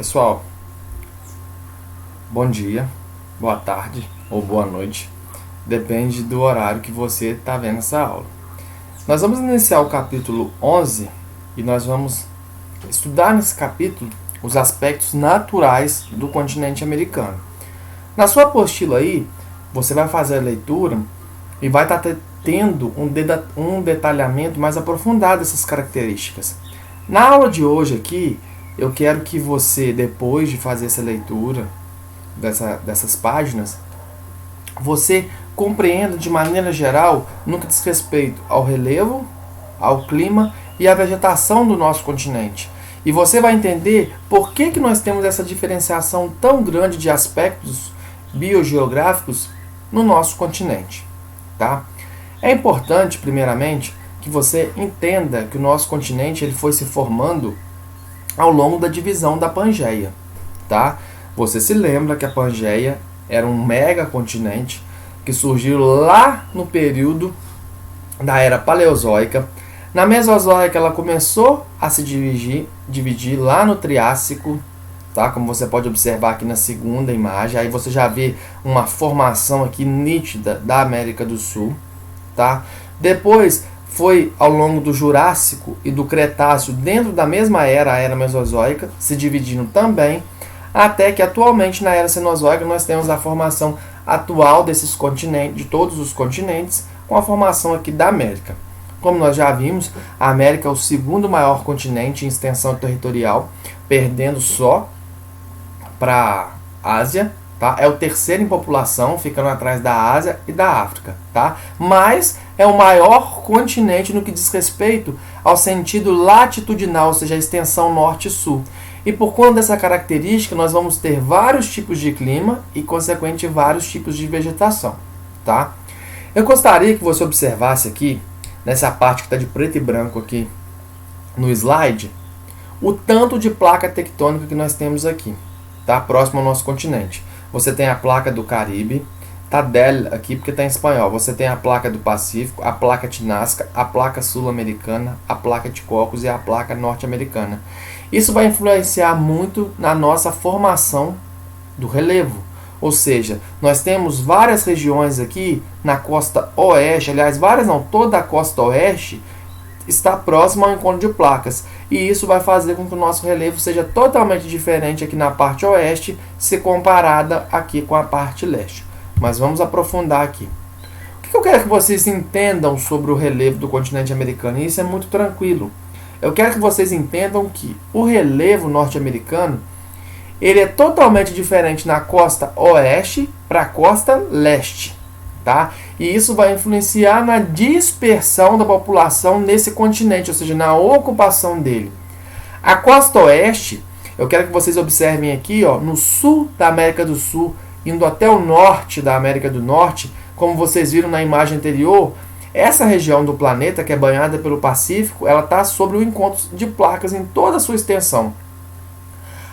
Pessoal, bom dia, boa tarde ou boa noite, depende do horário que você está vendo essa aula. Nós vamos iniciar o capítulo 11 e nós vamos estudar nesse capítulo os aspectos naturais do continente americano. Na sua apostila aí, você vai fazer a leitura e vai estar tendo um detalhamento mais aprofundado dessas características. Na aula de hoje aqui, eu quero que você, depois de fazer essa leitura dessas páginas, você compreenda de maneira geral no que diz respeito ao relevo, ao clima e à vegetação do nosso continente. E você vai entender por que nós temos essa diferenciação tão grande de aspectos biogeográficos no nosso continente. Tá? É importante, primeiramente, que você entenda que o nosso continente ele foi se formando ao longo da divisão da Pangeia, tá? Você se lembra que a Pangeia era um mega continente que surgiu lá no período da Era Paleozoica. Na Mesozoica ela começou a se dividir lá no Triássico, tá? Como você pode observar aqui na segunda imagem, aí você já vê uma formação aqui nítida da América do Sul, tá? Depois foi ao longo do Jurássico e do Cretáceo, dentro da mesma era, a Era Mesozoica, se dividindo também, até que atualmente na Era Cenozoica nós temos a formação atual desses continentes, de todos os continentes, com a formação aqui da América. Como nós já vimos, a América é o segundo maior continente em extensão territorial, perdendo só para a Ásia. Tá? É o terceiro em população, ficando atrás da Ásia e da África. Tá? Mas é o maior continente no que diz respeito ao sentido latitudinal, ou seja, a extensão norte-sul. E por conta dessa característica, nós vamos ter vários tipos de clima e, consequentemente, vários tipos de vegetação. Tá? Eu gostaria que você observasse aqui, nessa parte que está de preto e branco aqui no slide, o tanto de placa tectônica que nós temos aqui, tá? Próximo ao nosso continente. Você tem a placa do Caribe, tá dela aqui porque está em espanhol. Você tem a placa do Pacífico, a placa de Nazca, a placa sul-americana, a placa de Cocos e a placa norte-americana. Isso vai influenciar muito na nossa formação do relevo. Ou seja, nós temos várias regiões aqui na costa oeste, aliás, várias não, toda a costa oeste está próxima ao encontro de placas. E isso vai fazer com que o nosso relevo seja totalmente diferente aqui na parte oeste, se comparada aqui com a parte leste. Mas vamos aprofundar aqui. O que eu quero que vocês entendam sobre o relevo do continente americano? E isso é muito tranquilo. Eu quero que vocês entendam que o relevo norte-americano ele é totalmente diferente na costa oeste para a costa leste. Tá? E isso vai influenciar na dispersão da população nesse continente, ou seja, na ocupação dele. A costa oeste, eu quero que vocês observem aqui, ó, no sul da América do Sul, indo até o norte da América do Norte, como vocês viram na imagem anterior, essa região do planeta, que é banhada pelo Pacífico, ela está sobre o encontro de placas em toda a sua extensão.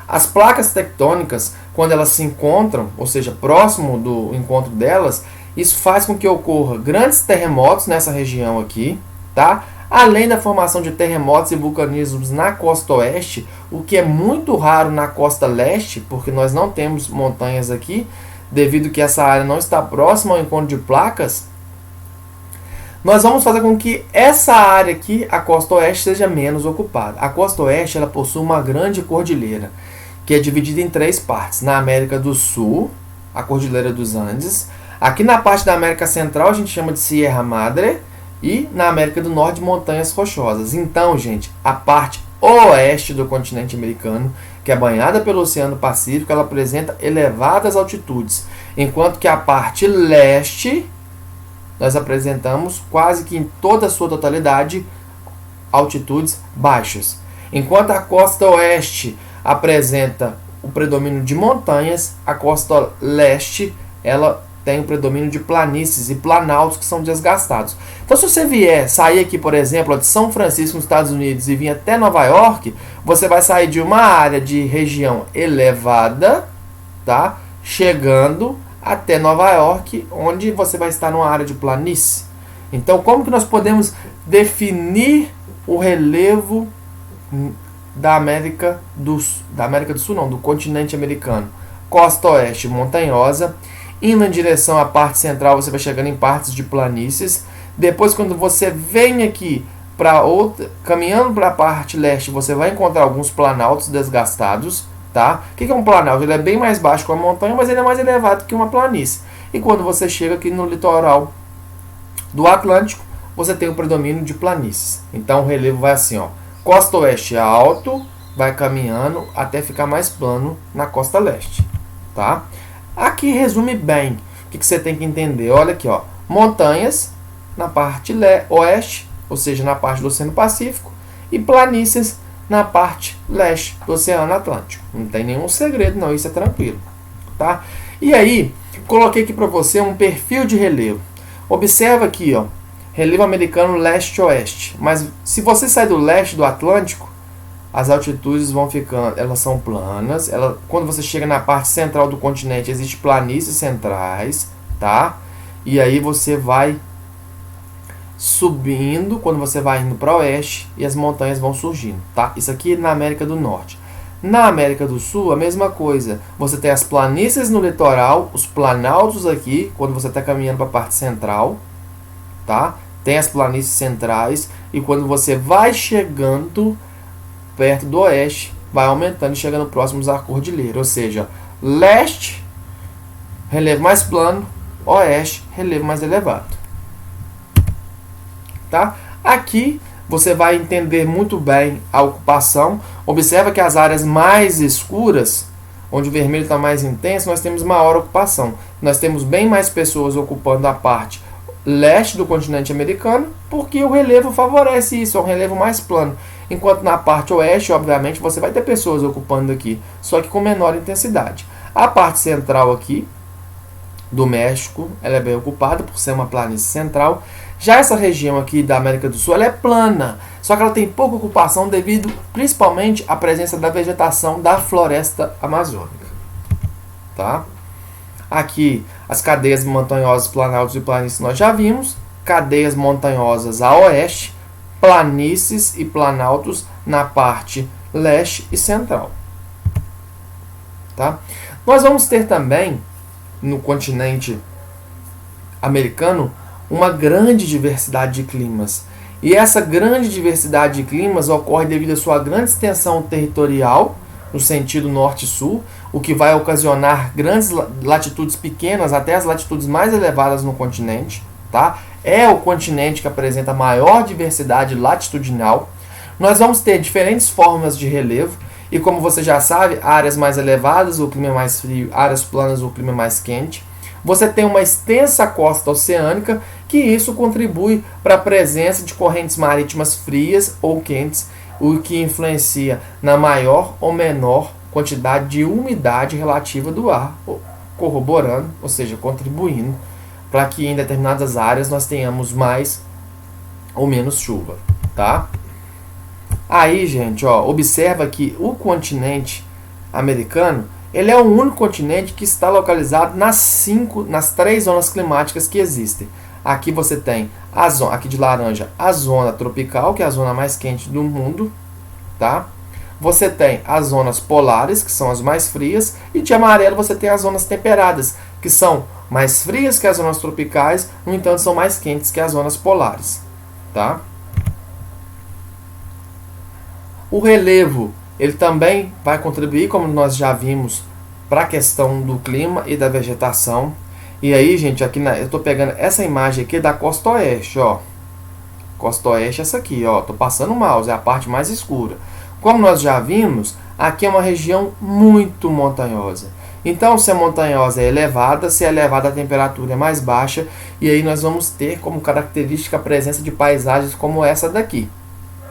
As placas tectônicas, quando elas se encontram, ou seja, próximo do encontro delas, isso faz com que ocorra grandes terremotos nessa região aqui, tá? Além da formação de terremotos e vulcanismos na costa oeste, o que é muito raro na costa leste, porque nós não temos montanhas aqui, devido que essa área não está próxima ao encontro de placas, nós vamos fazer com que essa área aqui, a costa oeste, seja menos ocupada. A costa oeste ela possui uma grande cordilheira, que é dividida em três partes. Na América do Sul, a Cordilheira dos Andes. Aqui na parte da América Central a gente chama de Sierra Madre. E na América do Norte, montanhas rochosas. Então, gente, a parte oeste do continente americano, que é banhada pelo Oceano Pacífico, ela apresenta elevadas altitudes. Enquanto que a parte leste, nós apresentamos quase que em toda a sua totalidade altitudes baixas. Enquanto a costa oeste apresenta o predomínio de montanhas, a costa leste ela tem o predomínio de planícies e planaltos que são desgastados. Então, se você sair aqui, por exemplo, de São Francisco, nos Estados Unidos, e vir até Nova York, você vai sair de uma área de região elevada, tá? Chegando até Nova York, onde você vai estar numa área de planície. Então, como que nós podemos definir o relevo do Sul não, do continente americano. Costa oeste montanhosa, indo em direção à parte central, você vai chegando em partes de planícies. Depois, quando você vem aqui para outra, caminhando para a parte leste, você vai encontrar alguns planaltos desgastados, tá? O que é um planalto? Ele é bem mais baixo que uma montanha, mas ele é mais elevado que uma planície. E quando você chega aqui no litoral do Atlântico, você tem o predomínio de planícies. Então o relevo vai assim, ó. Costa oeste é alto, vai caminhando até ficar mais plano na costa leste, tá? Aqui resume bem o que você tem que entender. Olha aqui, ó. Montanhas na parte oeste, ou seja, na parte do Oceano Pacífico, e planícies na parte leste do Oceano Atlântico. Não tem nenhum segredo, não, isso é tranquilo, tá? E aí, coloquei aqui para você um perfil de relevo. Observa aqui, ó, relevo americano leste-oeste. Mas se você sair do leste do Atlântico, as altitudes vão ficando, elas são planas. Quando você chega na parte central do continente, existem planícies centrais, tá? E aí você vai subindo quando você vai indo para o oeste e as montanhas vão surgindo, tá? Isso aqui na América do Norte. Na América do Sul, a mesma coisa. Você tem as planícies no litoral, os planaltos aqui, quando você está caminhando para a parte central, tá? Tem as planícies centrais e quando você vai chegando perto do oeste, vai aumentando e chegando próximos à cordilheira, ou seja, leste, relevo mais plano, oeste, relevo mais elevado. Tá? Aqui você vai entender muito bem a ocupação. Observa que as áreas mais escuras, onde o vermelho está mais intenso, nós temos maior ocupação. Nós temos bem mais pessoas ocupando a parte leste do continente americano, porque o relevo favorece isso, é um relevo mais plano. Enquanto na parte oeste, obviamente, você vai ter pessoas ocupando aqui, só que com menor intensidade. A parte central aqui do México, ela é bem ocupada por ser uma planície central. Já essa região aqui da América do Sul, ela é plana, só que ela tem pouca ocupação devido principalmente à presença da vegetação da floresta amazônica, tá? Aqui as cadeias montanhosas, planaltos e planícies nós já vimos, cadeias montanhosas a oeste, planícies e planaltos na parte leste e central, tá? Nós vamos ter também no continente americano uma grande diversidade de climas. E essa grande diversidade de climas ocorre devido à sua grande extensão territorial, no sentido norte-sul, o que vai ocasionar grandes latitudes pequenas até as latitudes mais elevadas no continente. Tá? É o continente que apresenta maior diversidade latitudinal. Nós vamos ter diferentes formas de relevo, e como você já sabe, áreas mais elevadas, o clima é mais frio, áreas planas, o clima é mais quente. Você tem uma extensa costa oceânica, que isso contribui para a presença de correntes marítimas frias ou quentes, o que influencia na maior ou menor quantidade de umidade relativa do ar, corroborando, ou seja, contribuindo para que em determinadas áreas nós tenhamos mais ou menos chuva, tá? Aí, gente, ó, observa que o continente americano, ele é o único continente que está localizado nas 3 zonas climáticas que existem. Aqui você tem a zona, aqui de laranja, a zona tropical, que é a zona mais quente do mundo, tá? Você tem as zonas polares, que são as mais frias, e de amarelo você tem as zonas temperadas, que são mais frias que as zonas tropicais, no entanto são mais quentes que as zonas polares, tá? O relevo, ele também vai contribuir, como nós já vimos, para a questão do clima e da vegetação. E aí, gente, aqui eu estou pegando essa imagem aqui da costa oeste, ó. Costa oeste é essa aqui, ó. Estou passando o mouse, é a parte mais escura. Como nós já vimos, aqui é uma região muito montanhosa. Então, se a montanhosa é elevada, se é elevada a temperatura é mais baixa, e aí nós vamos ter como característica a presença de paisagens como essa daqui,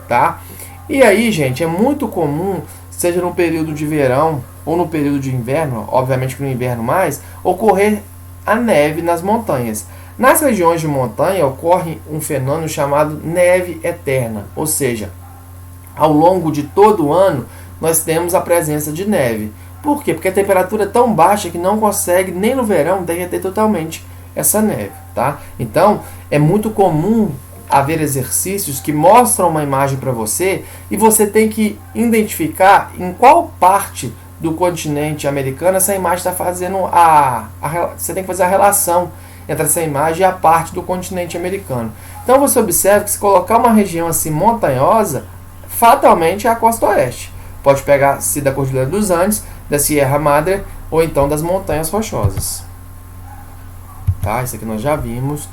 tá? E aí, gente, é muito comum, seja no período de verão ou no período de inverno, obviamente que no inverno mais, ocorrer a neve nas montanhas. Nas regiões de montanha ocorre um fenômeno chamado neve eterna, ou seja, ao longo de todo o ano nós temos a presença de neve. Por quê? Porque a temperatura é tão baixa que não consegue nem no verão derreter totalmente essa neve, tá? Então, é muito comum haver exercícios que mostram uma imagem para você e você tem que identificar em qual parte do continente americano essa imagem está fazendo você tem que fazer a relação entre essa imagem e a parte do continente americano. Então você observa que se colocar uma região assim montanhosa, fatalmente é a costa oeste. Pode pegar-se da Cordilheira dos Andes, da Sierra Madre ou então das Montanhas Rochosas. Tá? Isso aqui nós já vimos.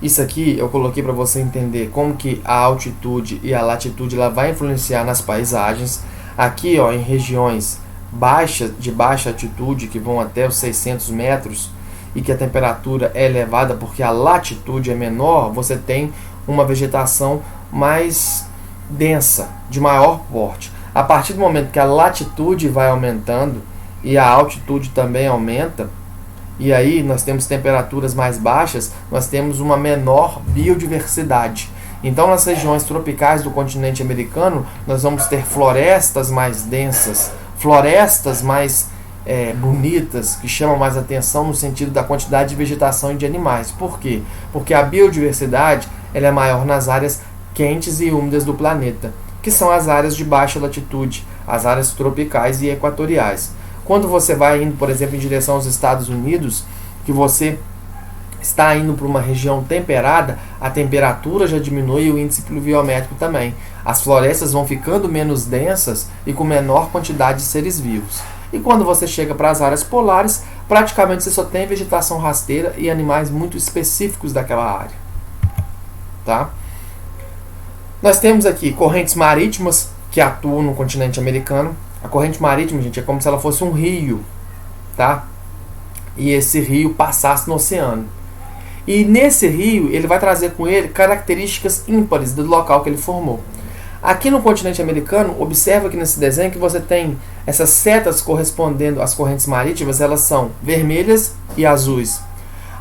Isso aqui eu coloquei para você entender como que a altitude e a latitude ela vai influenciar nas paisagens. Aqui, ó, em regiões de baixa altitude, que vão até os 600 metros, e que a temperatura é elevada porque a latitude é menor, você tem uma vegetação mais densa, de maior porte. A partir do momento que a latitude vai aumentando e a altitude também aumenta, e aí nós temos temperaturas mais baixas, nós temos uma menor biodiversidade. Então, nas regiões tropicais do continente americano, nós vamos ter florestas mais densas, florestas mais bonitas, que chamam mais atenção no sentido da quantidade de vegetação e de animais. Por quê? Porque a biodiversidade ela é maior nas áreas quentes e úmidas do planeta, que são as áreas de baixa latitude, as áreas tropicais e equatoriais. Quando você vai indo, por exemplo, em direção aos Estados Unidos, que você está indo para uma região temperada, a temperatura já diminui e o índice pluviométrico também. As florestas vão ficando menos densas e com menor quantidade de seres vivos. E quando você chega para as áreas polares, praticamente você só tem vegetação rasteira e animais muito específicos daquela área. Tá? Nós temos aqui correntes marítimas que atuam no continente americano. A corrente marítima, gente, é como se ela fosse um rio, tá? E esse rio passasse no oceano. E nesse rio, ele vai trazer com ele características ímpares do local que ele formou. Aqui no continente americano, observa aqui nesse desenho que você tem essas setas correspondendo às correntes marítimas, elas são vermelhas e azuis.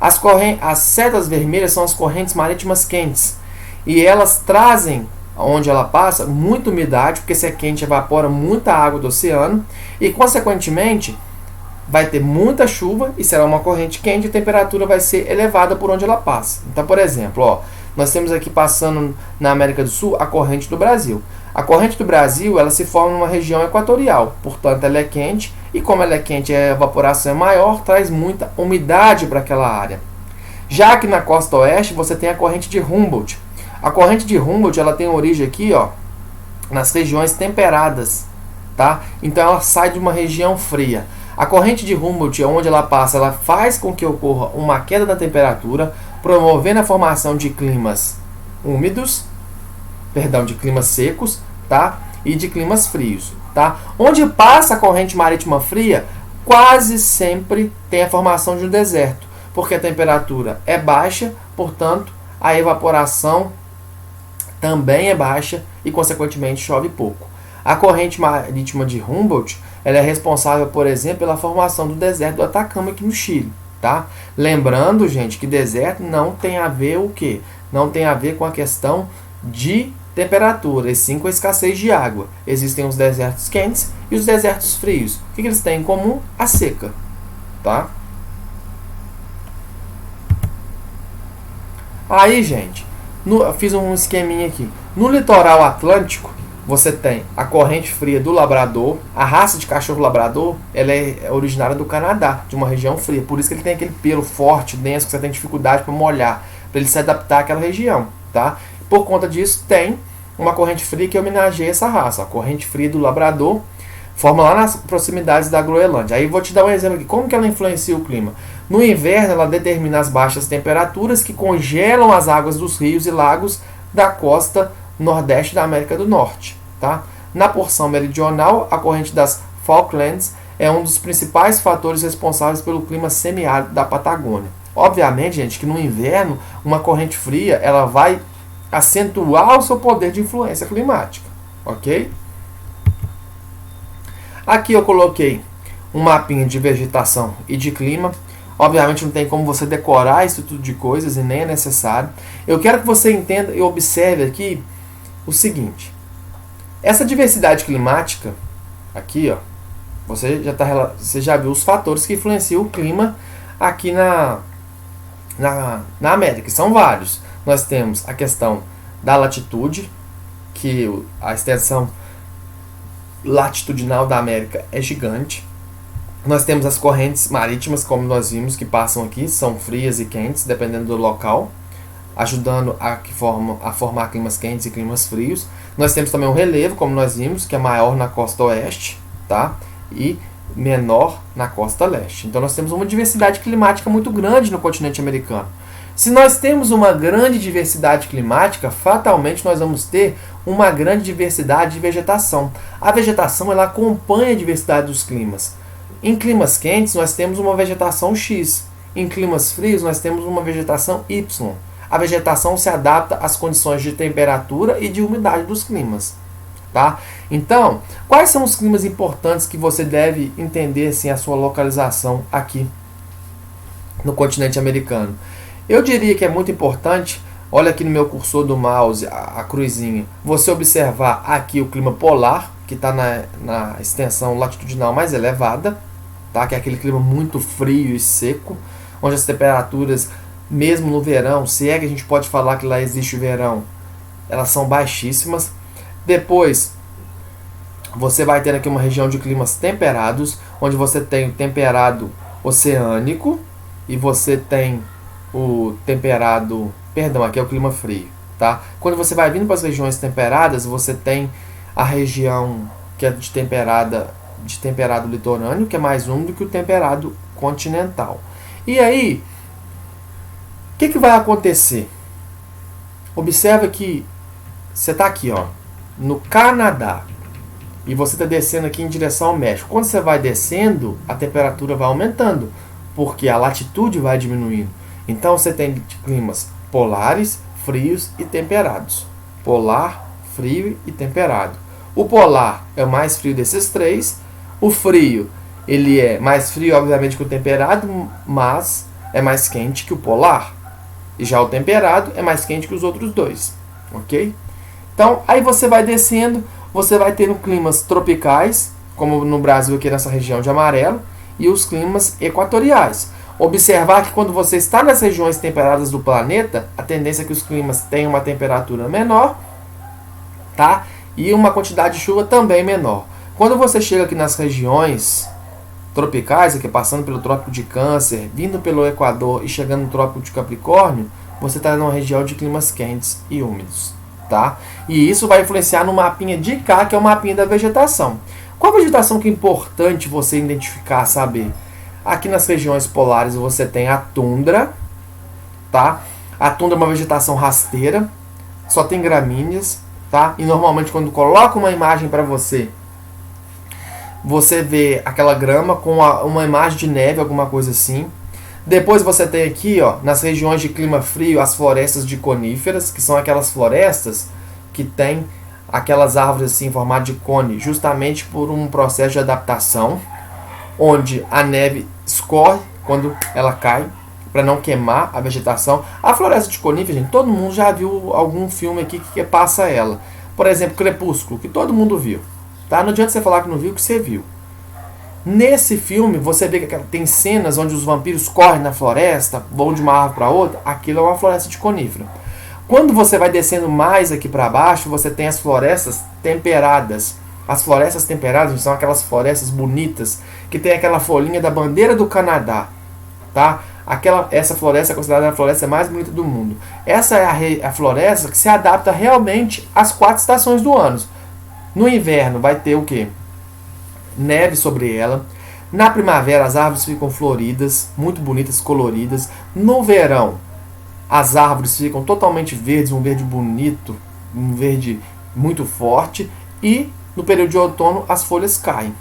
As setas vermelhas são as correntes marítimas quentes. E elas trazem, onde ela passa, muita umidade, porque se é quente evapora muita água do oceano e, consequentemente, vai ter muita chuva e será uma corrente quente e a temperatura vai ser elevada por onde ela passa. Então, por exemplo, ó, nós temos aqui passando na América do Sul a corrente do Brasil. A corrente do Brasil ela se forma numa região equatorial, portanto ela é quente e como ela é quente a evaporação é maior, traz muita umidade para aquela área. Já que na costa oeste você tem a corrente de Humboldt. A corrente de Humboldt ela tem origem aqui, ó, nas regiões temperadas, tá? Então ela sai de uma região fria. A corrente de Humboldt, onde ela passa, ela faz com que ocorra uma queda da temperatura, promovendo a formação de climas de climas secos, tá? E de climas frios, tá? Onde passa a corrente marítima fria, quase sempre tem a formação de um deserto, porque a temperatura é baixa, portanto, a evaporação também é baixa e, consequentemente, chove pouco. A corrente marítima de Humboldt ela é responsável, por exemplo, pela formação do deserto do Atacama aqui no Chile. Tá? Lembrando, gente, que deserto não tem a ver o quê? Não tem a ver com a questão de temperatura, e sim com a escassez de água. Existem os desertos quentes e os desertos frios. O que eles têm em comum? A seca. Tá? Aí, gente, eu fiz um esqueminha aqui. No litoral atlântico, você tem a corrente fria do Labrador. A raça de cachorro Labrador ela é originária do Canadá, de uma região fria. Por isso que ele tem aquele pelo forte, denso, que você tem dificuldade para molhar, para ele se adaptar àquela região. Tá? Por conta disso, tem uma corrente fria que homenageia essa raça. A corrente fria do Labrador forma lá nas proximidades da Groenlândia. Aí vou te dar um exemplo aqui. Como que ela influencia o clima? No inverno, ela determina as baixas temperaturas que congelam as águas dos rios e lagos da costa nordeste da América do Norte. Tá? Na porção meridional, a corrente das Falklands é um dos principais fatores responsáveis pelo clima semiárido da Patagônia. Obviamente, gente, que no inverno, uma corrente fria ela vai acentuar o seu poder de influência climática. Ok? Aqui eu coloquei um mapinha de vegetação e de clima. Obviamente não tem como você decorar esse tudo de coisas e nem é necessário. Eu quero que você entenda e observe aqui o seguinte. Essa diversidade climática, aqui, ó, você já viu os fatores que influenciam o clima aqui na América. São vários. Nós temos a questão da latitude, que a extensão latitudinal da América é gigante. Nós temos as correntes marítimas, como nós vimos, que passam aqui, são frias e quentes, dependendo do local, ajudando a formar climas quentes e climas frios. Nós temos também o relevo, como nós vimos, que é maior na costa oeste, tá? E menor na costa leste. Então nós temos uma diversidade climática muito grande no continente americano. Se nós temos uma grande diversidade climática, fatalmente nós vamos ter uma grande diversidade de vegetação. A vegetação ela acompanha a diversidade dos climas. Em climas quentes nós temos uma vegetação X. Em climas frios nós temos uma vegetação Y. A vegetação se adapta às condições de temperatura e de umidade dos climas. Tá? Então, quais são os climas importantes que você deve entender assim, a sua localização aqui no continente americano? Eu diria que é muito importante, olha aqui no meu cursor do mouse, a cruzinha, você observar aqui o clima polar, que está na extensão latitudinal mais elevada, tá? Que é aquele clima muito frio e seco, onde as temperaturas, mesmo no verão, se é que a gente pode falar que lá existe verão, elas são baixíssimas. Depois, você vai ter aqui uma região de climas temperados, onde você tem o temperado oceânico e você tem o temperado, perdão, aqui é o clima frio, tá? Quando você vai vindo para as regiões temperadas, você tem a região que é de temperado litorâneo, que é mais úmido que o temperado continental. E aí, o que vai acontecer? Observa que você está aqui, ó, no Canadá, e você está descendo aqui em direção ao México. Quando você vai descendo, a temperatura vai aumentando, porque a latitude vai diminuindo. Então você tem climas polares, frios e temperados. Polar, frio e temperado. O polar é o mais frio desses três. O frio, ele é mais frio, obviamente, que o temperado, mas é mais quente que o polar. E já o temperado é mais quente que os outros dois. Ok? Então, aí você vai descendo, você vai ter climas tropicais, como no Brasil aqui nessa região de amarelo, e os climas equatoriais. Observar que quando você está nas regiões temperadas do planeta, a tendência é que os climas tenham uma temperatura menor, tá? E uma quantidade de chuva também menor. Quando você chega aqui nas regiões tropicais, aqui passando pelo Trópico de Câncer, vindo pelo Equador e chegando no Trópico de Capricórnio, você está numa região de climas quentes e úmidos, tá? E isso vai influenciar no mapinha de cá, que é o mapinha da vegetação. Qual a vegetação que é importante você identificar, saber? Aqui nas regiões polares você tem a tundra, tá? A tundra é uma vegetação rasteira, só tem gramíneas, tá? E normalmente quando coloca uma imagem para você, você vê aquela grama com uma imagem de neve, alguma coisa assim. Depois você tem aqui, ó, nas regiões de clima frio, as florestas de coníferas, que são aquelas florestas que tem aquelas árvores assim em formato de cone, justamente por um processo de adaptação, onde a neve escorre quando ela cai, para não queimar a vegetação. A floresta de conífera, gente, todo mundo já viu algum filme aqui que passa ela. Por exemplo, Crepúsculo, que todo mundo viu. Tá? Não adianta você falar que não viu, que você viu. Nesse filme, você vê que tem cenas onde os vampiros correm na floresta, vão de uma árvore para outra. Aquilo é uma floresta de conífera. Quando você vai descendo mais aqui para baixo, você tem as florestas temperadas. As florestas temperadas são aquelas florestas bonitas que tem aquela folhinha da bandeira do Canadá, tá? Essa floresta é considerada a floresta mais bonita do mundo. Essa é a floresta que se adapta realmente às 4 estações do ano. No inverno vai ter o quê? Neve sobre ela. Na primavera as árvores ficam floridas, muito bonitas, coloridas. No verão as árvores ficam totalmente verdes, um verde bonito, um verde muito forte. E no período de outono as folhas caem,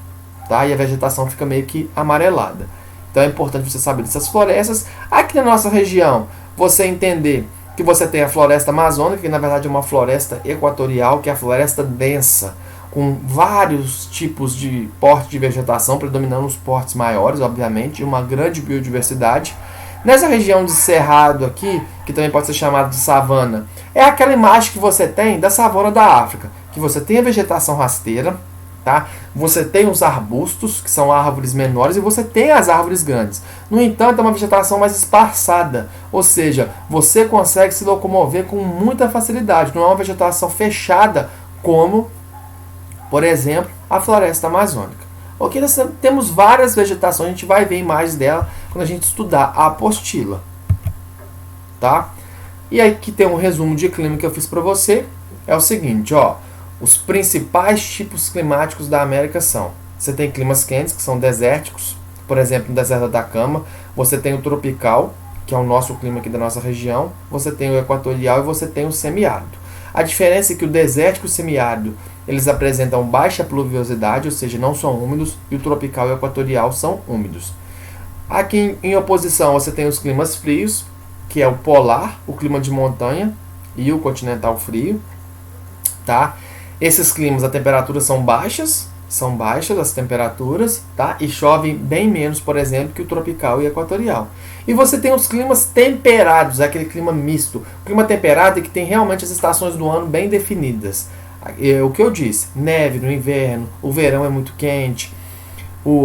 tá? E a vegetação fica meio que amarelada. Então é importante você saber dessas florestas. Aqui na nossa região, você entender que você tem a floresta amazônica, que na verdade é uma floresta equatorial, que é a floresta densa, com vários tipos de porte de vegetação, predominando os portes maiores, obviamente, e uma grande biodiversidade. Nessa região de cerrado aqui, que também pode ser chamado de savana, é aquela imagem que você tem da savana da África, que você tem a vegetação rasteira, Tá? Você tem os arbustos, que são árvores menores, e você tem as árvores grandes. No entanto, é uma vegetação mais esparçada, ou seja, você consegue se locomover com muita facilidade. Não é uma vegetação fechada como, por exemplo, a floresta amazônica. Ok, nós temos várias vegetações, a gente vai ver imagens dela quando a gente estudar a apostila. Tá? E aí aqui tem um resumo de clima que eu fiz para você. É o seguinte, ó. Os principais tipos climáticos da América são: você tem climas quentes, que são desérticos, por exemplo, no deserto da Atacama. Você tem o tropical, que é o nosso clima aqui da nossa região. Você tem o equatorial e você tem o semiárido. A diferença é que o desértico e o semiárido, eles apresentam baixa pluviosidade, ou seja, não são úmidos, e o tropical e o equatorial são úmidos. Aqui em oposição, você tem os climas frios, que é o polar, o clima de montanha e o continental frio, tá? Esses climas, a temperatura são baixas as temperaturas, tá? E chove bem menos, por exemplo, que o tropical e equatorial. E você tem os climas temperados, aquele clima misto. O clima temperado é que tem realmente as estações do ano bem definidas. O que eu disse, neve no inverno, o verão é muito quente,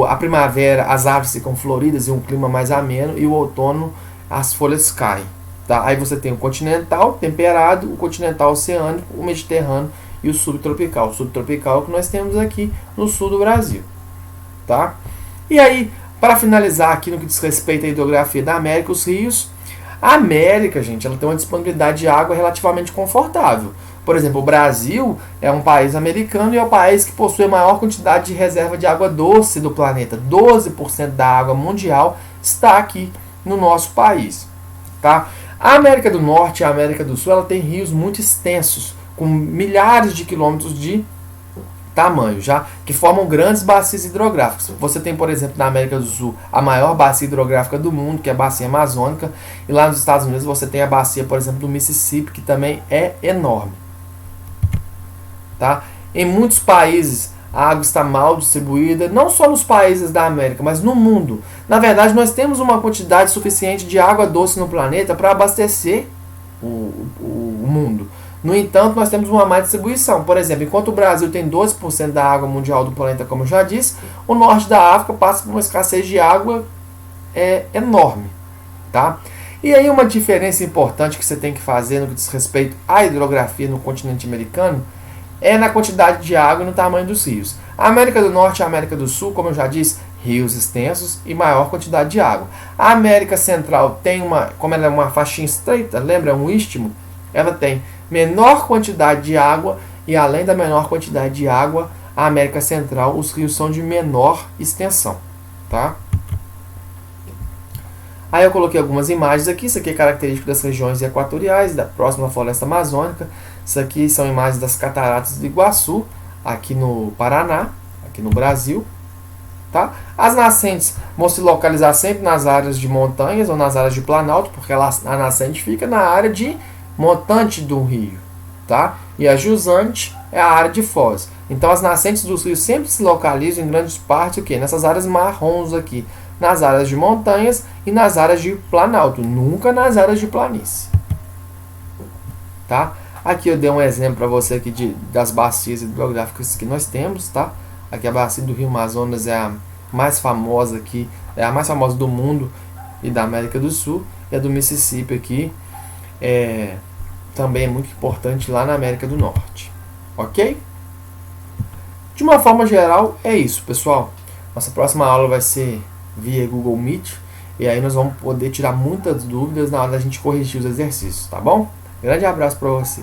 a primavera as árvores ficam floridas e um clima mais ameno, e o outono as folhas caem. Tá? Aí você tem o continental temperado, o continental oceânico, o mediterrâneo e o subtropical. O subtropical é o que nós temos aqui no sul do Brasil. Tá? E aí, para finalizar aqui no que diz respeito à hidrografia da América, os rios. A América, gente, ela tem uma disponibilidade de água relativamente confortável. Por exemplo, o Brasil é um país americano e é o país que possui a maior quantidade de reserva de água doce do planeta. 12% da água mundial está aqui no nosso país. Tá? A América do Norte e a América do Sul ela tem rios muito extensos, com milhares de quilômetros de tamanho, já que formam grandes bacias hidrográficas. Você tem, por exemplo, na América do Sul, a maior bacia hidrográfica do mundo, que é a bacia amazônica, e lá nos Estados Unidos você tem a bacia, por exemplo, do Mississippi, que também é enorme. Tá? Em muitos países, a água está mal distribuída, não só nos países da América, mas no mundo. Na verdade, nós temos uma quantidade suficiente de água doce no planeta para abastecer o mundo. No entanto, nós temos uma má distribuição. Por exemplo, enquanto o Brasil tem 12% da água mundial do planeta, como eu já disse, o norte da África passa por uma escassez de água enorme. Tá? E aí uma diferença importante que você tem que fazer no que diz respeito à hidrografia no continente americano é na quantidade de água e no tamanho dos rios. A América do Norte e a América do Sul, como eu já disse, rios extensos e maior quantidade de água. A América Central tem como ela é uma faixinha estreita, lembra, um istmo, ela tem menor quantidade de água e além da menor quantidade de água, a América Central, os rios são de menor extensão, tá? Aí eu coloquei algumas imagens aqui, isso aqui é característico das regiões equatoriais, da próxima floresta amazônica. Isso aqui são imagens das cataratas do Iguaçu, aqui no Paraná, aqui no Brasil. Tá? As nascentes vão se localizar sempre nas áreas de montanhas ou nas áreas de planalto, porque a nascente fica na área de montante do rio. Tá? E a jusante é a área de foz. Então as nascentes dos rios sempre se localizam em grandes partes nessas áreas marrons aqui, nas áreas de montanhas e nas áreas de planalto, nunca nas áreas de planície. Tá? Aqui eu dei um exemplo para você aqui das bacias hidrográficas que nós temos, tá? Aqui a bacia do Rio Amazonas é a mais famosa aqui, é a mais famosa do mundo e da América do Sul, e a do Mississippi aqui também é muito importante lá na América do Norte. Ok? De uma forma geral, é isso, pessoal. Nossa próxima aula vai ser via Google Meet, e aí nós vamos poder tirar muitas dúvidas na hora da gente corrigir os exercícios, tá bom? Grande abraço para você.